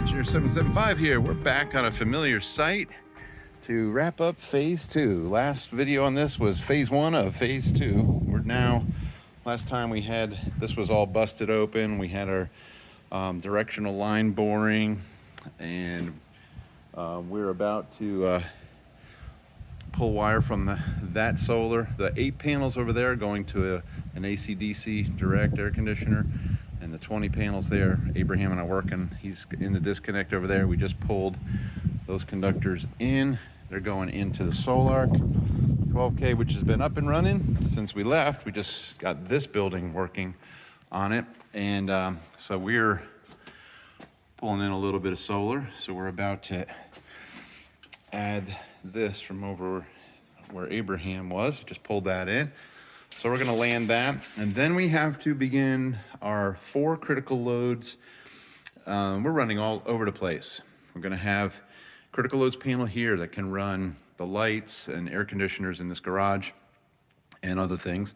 Engineer 775 here. We're back on a familiar site to wrap up phase 2. Last video on this was phase 1 of phase 2. We're now, last time we had, this was all busted open. We had our directional line boring, and we're about to pull wire from that solar. The 8 panels over there going to an AC DC direct air conditioner, and the 20 panels there, Abraham and I working. He's in the disconnect over there. We just pulled those conductors in. They're going into the Sol-Ark 12K, which has been up and running since we left. We just got this building working on it, and so we're pulling in a little bit of solar. So we're about to add this from over where Abraham was. Just pulled that in. So we're gonna land that, and then we have to begin our 4 critical loads. We're running all over the place. We're gonna have critical loads panel here that can run the lights and air conditioners in this garage and other things.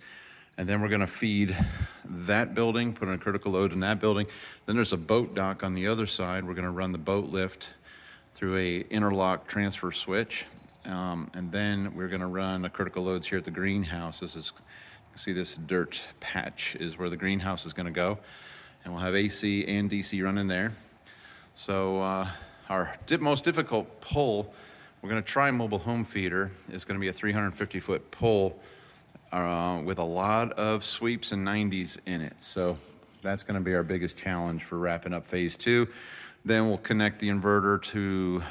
And then we're gonna feed that building, put in a critical load in that building. Then there's a boat dock on the other side. We're gonna run the boat lift through a interlock transfer switch. And then we're gonna run the critical loads here at the greenhouse. This is, you see this dirt patch is where the greenhouse is gonna go. And we'll have AC and DC running there. So our most difficult pull, we're gonna try mobile home feeder. It's gonna be a 350-foot pull with a lot of sweeps and 90s in it. So that's gonna be our biggest challenge for wrapping up phase 2. Then we'll connect the inverter to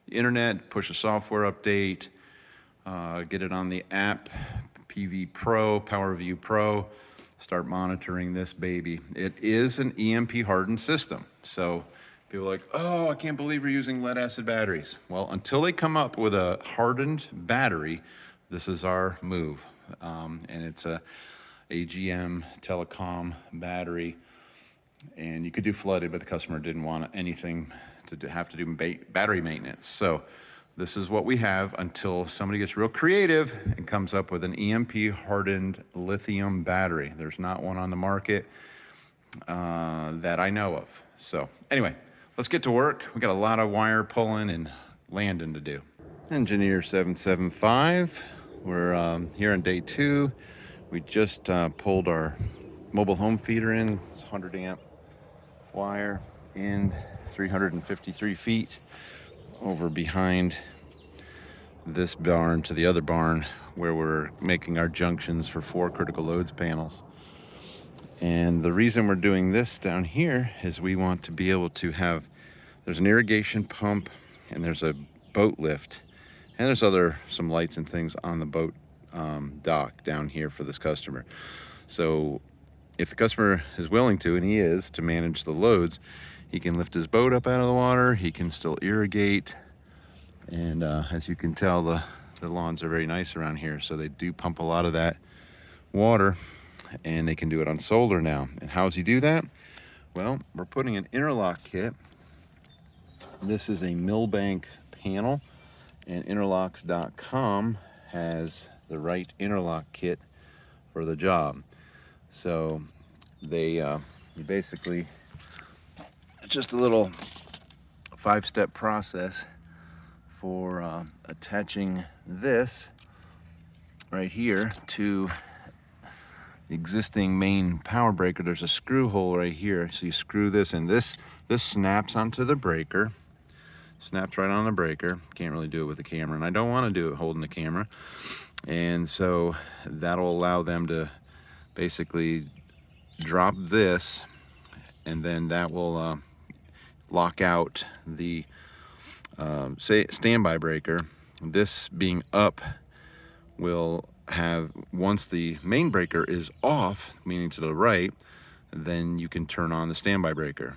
the internet, push a software update, get it on the app, PV Pro, PowerView Pro, start monitoring this baby. It is an EMP hardened system. So people are like, oh, I can't believe we're using lead acid batteries. Well, until they come up with a hardened battery, this is our move. And it's a AGM telecom battery. And you could do flooded, but the customer didn't want anything to have to do battery maintenance. So this is what we have until somebody gets real creative and comes up with an EMP hardened lithium battery. There's not one on the market that I know of. So anyway, let's get to work. We got a lot of wire pulling and landing to do. Engineer 775, we're here on day 2. We just pulled our mobile home feeder in. It's 100 amp wire in 353 feet over behind this barn to the other barn where we're making our junctions for 4 critical loads panels. And the reason we're doing this down here is we want to be able to have, there's an irrigation pump and there's a boat lift, and there's some lights and things on the boat dock down here for this customer. So if the customer is willing to, and he is, to manage the loads, he can lift his boat up out of the water, he can still irrigate, and as you can tell, the lawns are very nice around here, so they do pump a lot of that water, and they can do it on solar now. And how does he do that? Well, we're putting an interlock kit. This is a Millbank panel, and interlocks.com has the right interlock kit for the job. So they basically, just a little 5-step process for attaching this right here to the existing main power breaker. There's a screw hole right here, so you screw this in. This snaps onto the breaker, snaps right on the breaker. Can't really do it with the camera, and I don't want to do it holding the camera. And so that'll allow them to basically drop this, and then that will lock out the standby breaker. This being up will have, once the main breaker is off, meaning to the right, then you can turn on the standby breaker.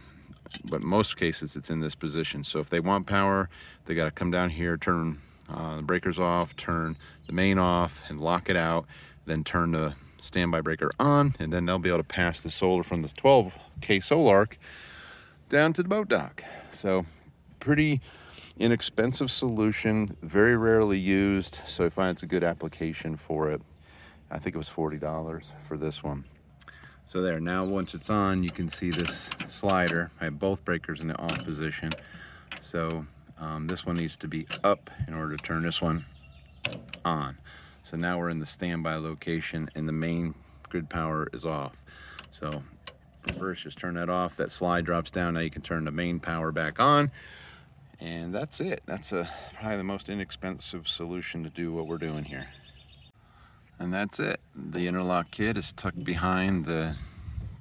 But in most cases it's in this position. So if they want power, they got to come down here, turn the breakers off, turn the main off, and lock it out, then turn the standby breaker on, and then they'll be able to pass the solar from the 12K Sol-Ark down to the boat dock. So pretty inexpensive solution, very rarely used, so I find it's a good application for it. I think it was $40 for this one. So there, now once it's on, you can see this slider. I have both breakers in the off position. So this one needs to be up in order to turn this one on. So now we're in the standby location and the main grid power is off. So reverse, just turn that off. That slide drops down. Now you can turn the main power back on. And that's it. That's probably the most inexpensive solution to do what we're doing here. And that's it. The interlock kit is tucked behind the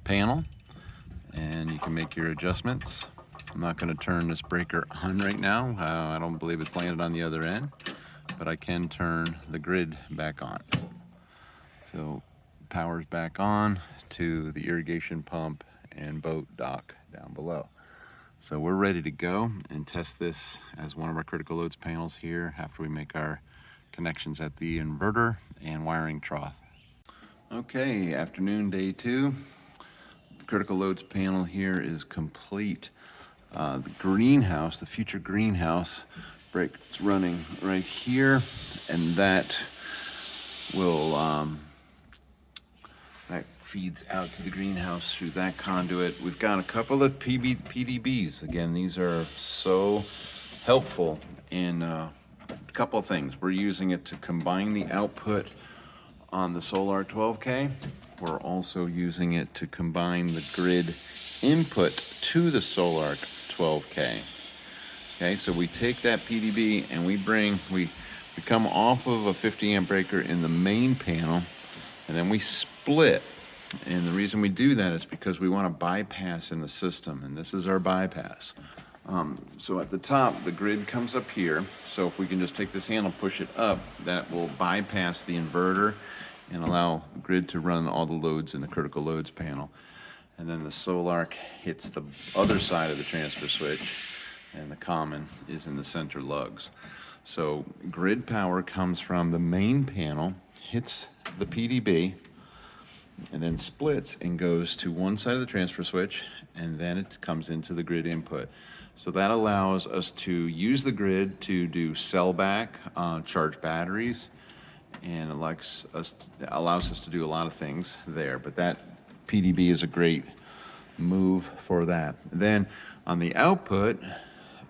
panel and you can make your adjustments. I'm not going to turn this breaker on right now. I don't believe it's landed on the other end, but I can turn the grid back on. So power's back on to the irrigation pump and boat dock down below. So we're ready to go and test this as one of our critical loads panels here after we make our connections at the inverter and wiring trough. Okay, afternoon, day 2. The critical loads panel here is complete. The greenhouse, the future greenhouse break's running right here, and that will that feeds out to the greenhouse through that conduit. We've got a couple of PDBs. Again, these are so helpful in a couple of things. We're using it to combine the output on the Sol-Ark 12K. We're also using it to combine the grid input to the Sol-Ark 12K. Okay, so we take that PDB and we come off of a 50 amp breaker in the main panel, and then we split. And the reason we do that is because we want to bypass in the system, and this is our bypass. So at the top, the grid comes up here. So if we can just take this handle, push it up, that will bypass the inverter and allow the grid to run all the loads in the critical loads panel. And then the Sol-Ark hits the other side of the transfer switch, and the common is in the center lugs. So grid power comes from the main panel, hits the PDB, and then splits and goes to one side of the transfer switch, and then it comes into the grid input. So that allows us to use the grid to do cell back, charge batteries, and allows us to do a lot of things there. But that PDB is a great move for that. Then on the output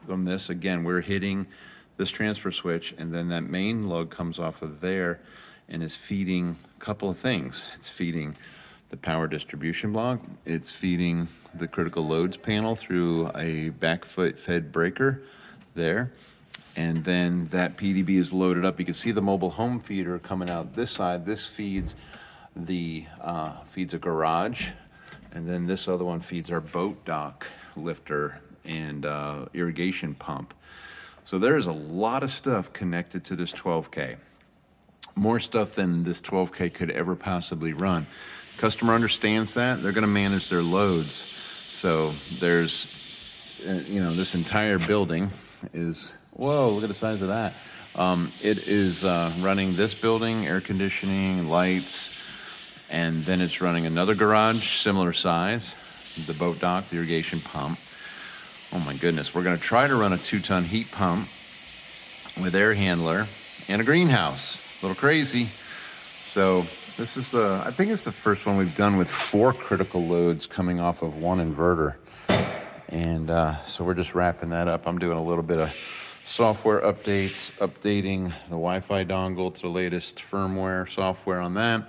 from this, again, we're hitting this transfer switch, and then that main lug comes off of there and is feeding a couple of things. It's feeding the power distribution block. It's feeding the critical loads panel through a back foot fed breaker there. And then that PDB is loaded up. You can see the mobile home feeder coming out this side. This feeds feeds a garage. And then this other one feeds our boat dock lifter and irrigation pump. So there's a lot of stuff connected to this 12K. More stuff than this 12K could ever possibly run. Customer understands that. They're going to manage their loads. So there's, this entire building is, whoa, look at the size of that. It is running this building, air conditioning, lights, and then it's running another garage, similar size, the boat dock, the irrigation pump. Oh my goodness, we're going to try to run a 2-ton heat pump with air handler and a greenhouse. A little crazy. So this is I think it's the first one we've done with 4 critical loads coming off of one inverter. And so we're just wrapping that up. I'm doing a little bit of software updates, updating the Wi-Fi dongle to the latest firmware software on that.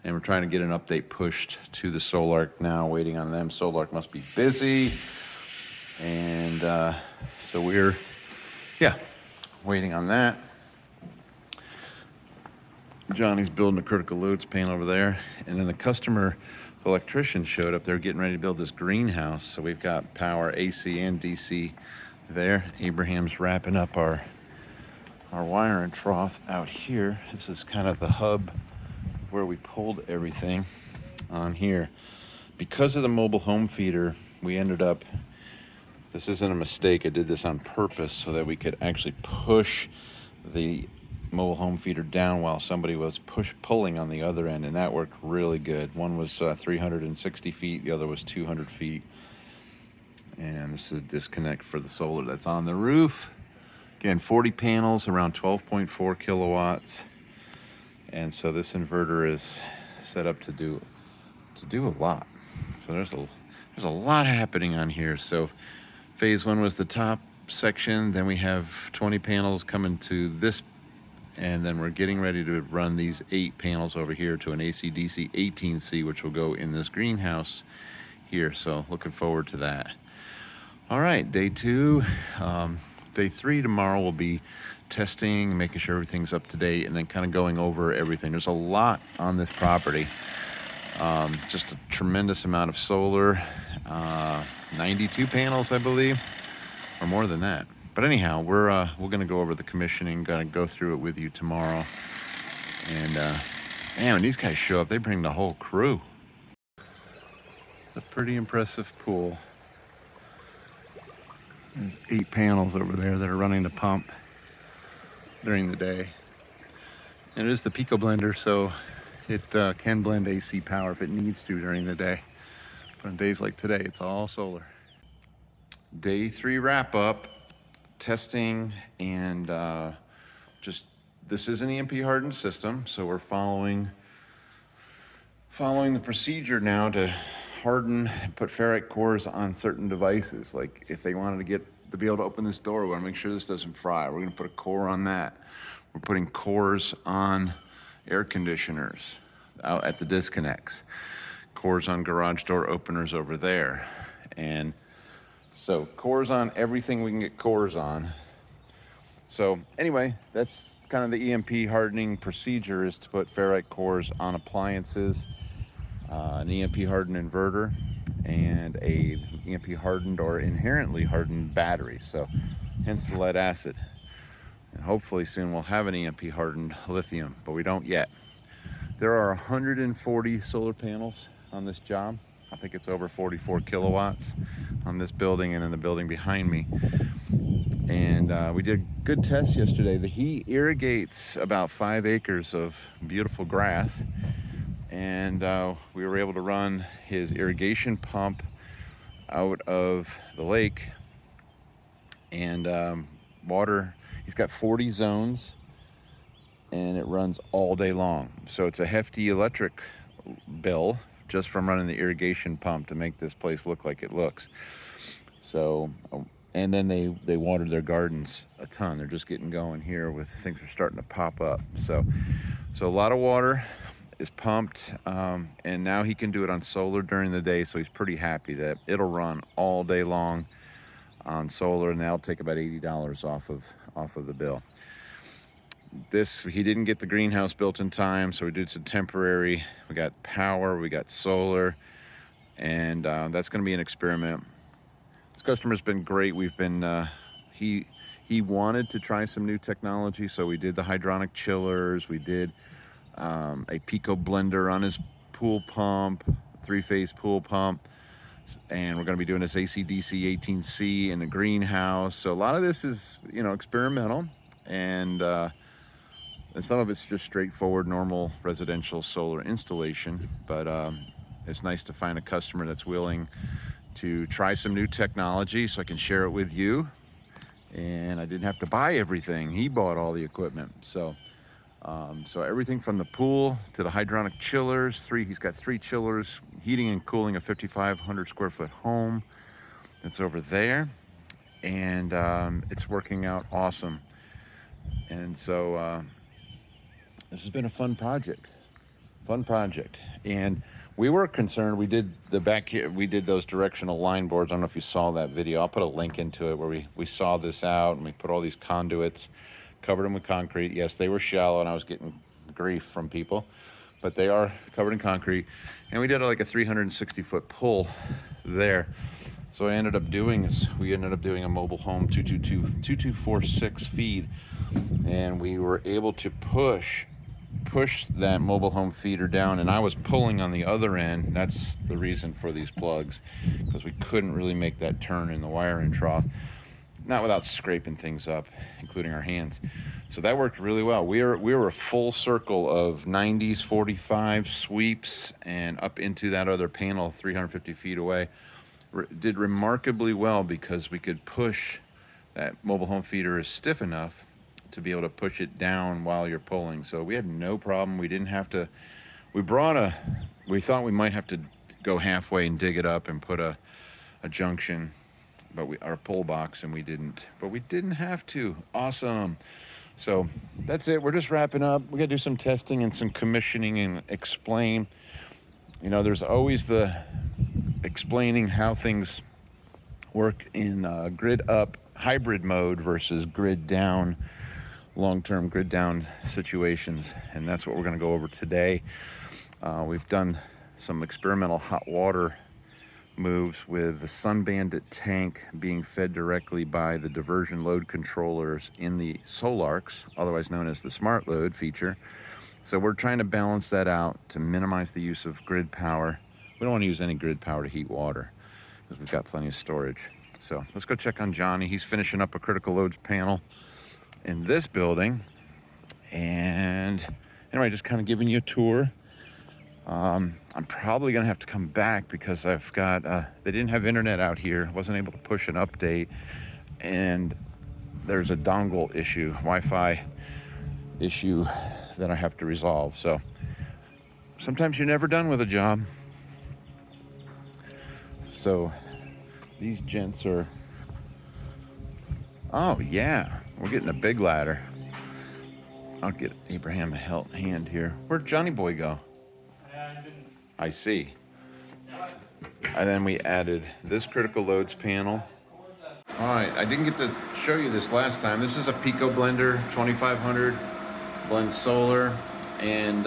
And we're trying to get an update pushed to the Sol-Ark now, waiting on them. Sol-Ark must be busy. And so we're, waiting on that. Johnny's building a critical loads panel over there. And then the electrician showed up. They're getting ready to build this greenhouse. So we've got power AC and DC there. Abraham's wrapping up our wire and trough out here. This is kind of the hub where we pulled everything on here. Because of the mobile home feeder, we ended up, this isn't a mistake, I did this on purpose so that we could actually push the mobile home feeder down while somebody was pulling on the other end, and that worked really good. One was 360 feet, the other was 200 feet. And this is a disconnect for the solar that's on the roof. Again, 40 panels, around 12.4 kilowatts. And so this inverter is set up to do a lot. So there's a lot happening on here. So phase 1 was the top section. Then we have 20 panels coming to this, and then we're getting ready to run these 8 panels over here to an AC DC 18C, which will go in this greenhouse here. So looking forward to that. All right, day 2. Day 3 tomorrow will be testing, making sure everything's up to date, and then kind of going over everything. There's a lot on this property. Just a tremendous amount of solar, 92 panels, I believe, or more than that. But anyhow, we're going to go over the commissioning, going to go through it with you tomorrow. And man, when these guys show up, they bring the whole crew. It's a pretty impressive pool. There's 8 panels over there that are running the pump during the day. And it is the PicoBlender, so it can blend AC power if it needs to during the day. But on days like today, it's all solar. Day 3 wrap up, testing, and this is an EMP hardened system, so we're following the procedure now to harden and put ferrite cores on certain devices. Like if they wanted to be able to open this door, we want to make sure this doesn't fry. We're going to put a core on that. We're putting cores on air conditioners out at the disconnects, cores on garage door openers over there. And so cores on everything we can get cores on. So anyway, that's kind of the EMP hardening procedure, is to put ferrite cores on appliances, an EMP hardened inverter, and a EMP hardened or inherently hardened battery. So hence the lead acid. And hopefully soon we'll have an EMP hardened lithium, but we don't yet. There are 140 solar panels on this job. I think it's over 44 kilowatts on this building and in the building behind me. And we did good tests yesterday. He irrigates about 5 acres of beautiful grass. And we were able to run his irrigation pump out of the lake. And water, he's got 40 zones, and it runs all day long. So it's a hefty electric bill just from running the irrigation pump to make this place look like it looks. So, and then they watered their gardens a ton. They're just getting going here with things are starting to pop up. So a lot of water is pumped, and now he can do it on solar during the day. So he's pretty happy that it'll run all day long on solar, and that'll take about $80 off of the bill. He didn't get the greenhouse built in time, so we did some temporary. We got power, we got solar, and that's going to be an experiment. This customer's been great. We've been he wanted to try some new technology, so we did the hydronic chillers. We did a PicoBlender on his pool pump, 3-phase pool pump, and we're going to be doing this AC DC 18C in the greenhouse. So a lot of this is experimental, and some of it's just straightforward, normal residential solar installation. But it's nice to find a customer that's willing to try some new technology so I can share it with you. And I didn't have to buy everything. He bought all the equipment. So everything from the pool to the hydronic chillers. He's got 3 chillers, heating and cooling a 5,500 square foot home that's over there. And it's working out awesome. And so this has been a fun project. And we were concerned. We did the back here. We did those directional line boards. I don't know if you saw that video. I'll put a link into it where we saw this out, and we put all these conduits, covered them with concrete. Yes, they were shallow, and I was getting grief from people, but they are covered in concrete. And we did like a 360-foot pull there. So what I ended up doing is we ended up doing a mobile home 2246 feed, and we were able to push that mobile home feeder down, and I was pulling on the other end. That's the reason for these plugs, because we couldn't really make that turn in the wiring trough, not without scraping things up, including our hands. So that worked really well. We were a full circle of 90s 45 sweeps and up into that other panel 350 feet away. Did remarkably well because we could push that mobile home feeder is stiff enough to be able to push it down while you're pulling. So we had no problem. We didn't have to, we thought we might have to go halfway and dig it up and put a junction, but our pull box, and we didn't. But we didn't have to. Awesome. So that's it. We're just wrapping up. We got to do some testing and some commissioning and explain. You know, there's always the explaining how things work in grid up hybrid mode versus grid down, long-term grid down situations, and that's what we're going to go over today. We've done some experimental hot water moves with the Sun Bandit tank being fed directly by the diversion load controllers in the Sol-Arks, otherwise known as the smart load feature. So we're trying to balance that out to minimize the use of grid power. We don't want to use any grid power to heat water because we've got plenty of storage. So let's go check on Johnny. He's finishing up a critical loads panel in this building. And anyway, just kind of giving you a tour. I'm probably gonna have to come back because I've got, they didn't have internet out here. Wasn't able to push an update, and there's a dongle issue, Wi-Fi issue that I have to resolve. So sometimes you're never done with a job. So these gents are, oh yeah, we're getting a big ladder. I'll get Abraham a hand here. Where'd Johnny Boy go? I see. And then we added this critical loads panel. All right, I didn't get to show you this last time. This is a PicoBlender 2500, blends solar and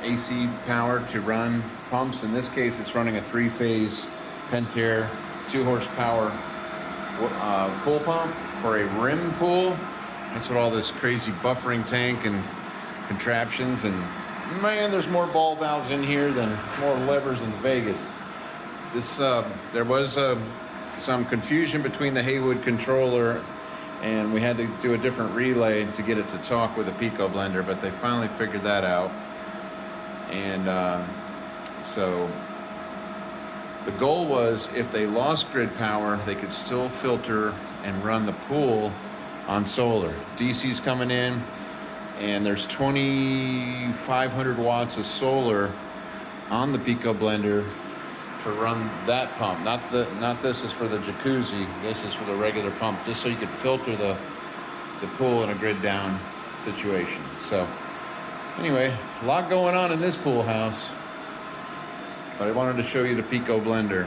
AC power to run pumps. In this case, it's running a 3-phase Pentair 2-horsepower pool pump for a rim pool. That's what all this crazy buffering tank and contraptions, and man, there's more ball valves in here than more levers in Vegas. This there was some confusion between the Haywood controller, and we had to do a different relay to get it to talk with a PicoBlender, but they finally figured that out. And so the goal was, if they lost grid power, they could still filter and run the pool on solar. DC's coming in, and there's 2,500 watts of solar on the PicoBlender to run that pump. Not this is for the jacuzzi. This is for the regular pump, just so you could filter the pool in a grid down situation. So anyway, a lot going on in this pool house, but I wanted to show you the PicoBlender.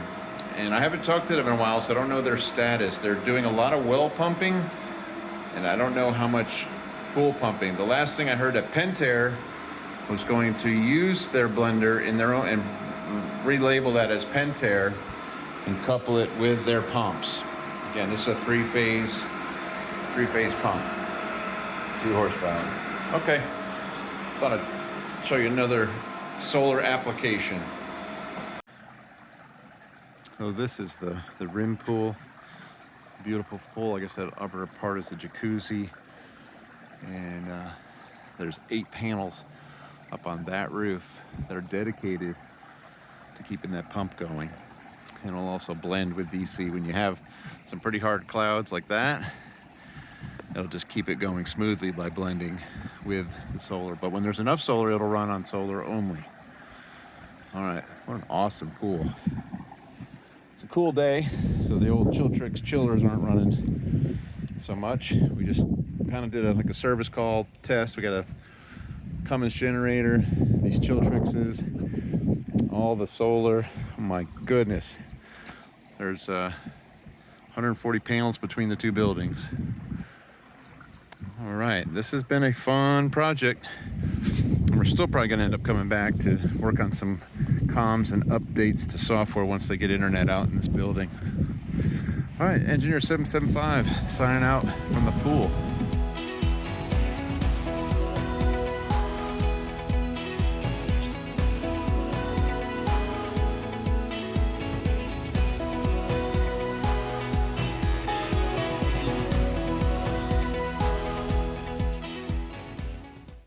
And I haven't talked to them in a while, so I don't know their status. They're doing a lot of well pumping, and I don't know how much pool pumping. The last thing I heard, that Pentair was going to use their blender in their own and relabel that as Pentair and couple it with their pumps. Again, this is a three-phase pump, 2 horsepower. Okay, thought I'd show you another solar application. So this is the rim pool. Beautiful pool. I guess that upper part is the jacuzzi. And there's 8 panels up on that roof that are dedicated to keeping that pump going. And it'll also blend with DC. When you have some pretty hard clouds like that, it'll just keep it going smoothly by blending with the solar. But when there's enough solar, it'll run on solar only. All right, what an awesome pool. It's a cool day, so the old Chilltrix chillers aren't running so much. We just kind of did like a service call test. We got a Cummins generator, these Chilltrixes, all the solar. Oh my goodness. There's 140 panels between the 2 buildings. All right, this has been a fun project. And we're still probably gonna end up coming back to work on some comms and updates to software once they get internet out in this building. All right, Engineer 775 signing out from the pool.